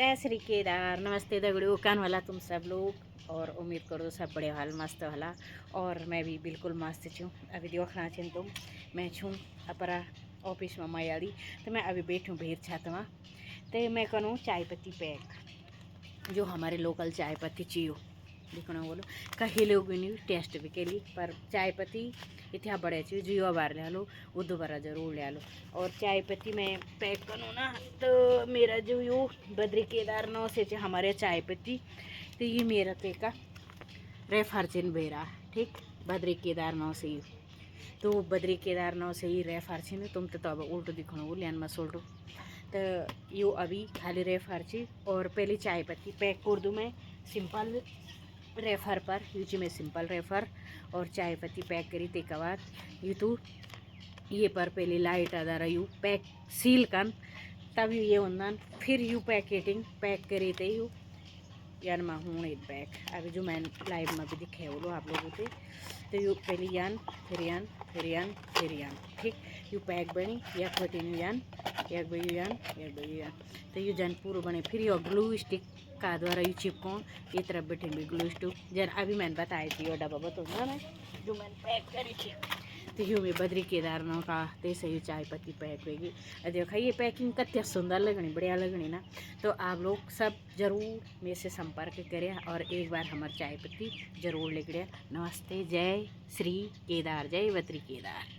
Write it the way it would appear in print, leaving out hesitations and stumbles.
जय श्री केदार। नमस्ते दगड़ियों, कान वाला तुम सब लोग और उम्मीद करो सब बड़े हाल मस्त वाला। और मैं भी बिल्कुल मस्त छूँ। अभी देखना चाहिए तुम, मैं छूँ अपरा ऑफिस में मयाड़ी। तो मैं अभी बैठूँ भीड़ छत में। तो मैं करूँ चाय पत्ती पैक, जो हमारे लोकल चाय पत्ती चाहिए दिखना बोलो कहीं लोग नहीं टेस्ट भी के लिए, पर चाय पत्ती इतना बड़े चीज़ जियो बार ले लो, वो दोबारा ज़रूर ले लो। और चाय पत्ती मैं पैक करूँ ना, तो मेरा जो यो बद्री केदार नौ से हमारे चाय पत्ती, तो ये मेरा पे का रेफर्जिन बेरा ठीक बद्री केदार नौ से ही। तो बद्री केदार नौ से ही रेफर्जिन तुम तो अब उल्टो दिखो वो लियान मस उल्टो। तो यो अभी खाली रेफर्जी और पहले चाय पत्ती पैक कर दूँ मैं सिंपल रेफर पर यूज में सिंपल रेफर और चाय पत्ती पैक करी ते बाद यू तो ये पर पहले light Aadhaar you pack seal कन तब ये उन्दान फिर यू पैकेटिंग पैक करी थे यू यान में हूँ एक पैक अभी जो मैं लाइव में भी दिखे बोलो आप लोगों से। तो यू पहले यान फिर यान फिर यान फिर यान ठीक यू पैक बनी एक बटी यान एक बयू यान एक बयू यान। तो यू जन पूरा बने फिर यो ग्लू स्टिक का द्वारा यू चिपको ये तरफ बैठे भी ग्लू स्टिक जन अभी मैंने बताई थी यो डब्बा बताऊँगा मैं जो मैंने पैक करी थी। तो यू में बद्री केदारनाथ का तैसे ही चाय पत्ती पैक होगी। देखा ये पैकिंग कितनी सुंदर लगनी बढ़िया लगनी ना। तो आप लोग सब ज़रूर मेरे से संपर्क करें और एक बार हमारी चाय पत्ती ज़रूर लेकर। नमस्ते, जय श्री केदार, जय बद्री केदार।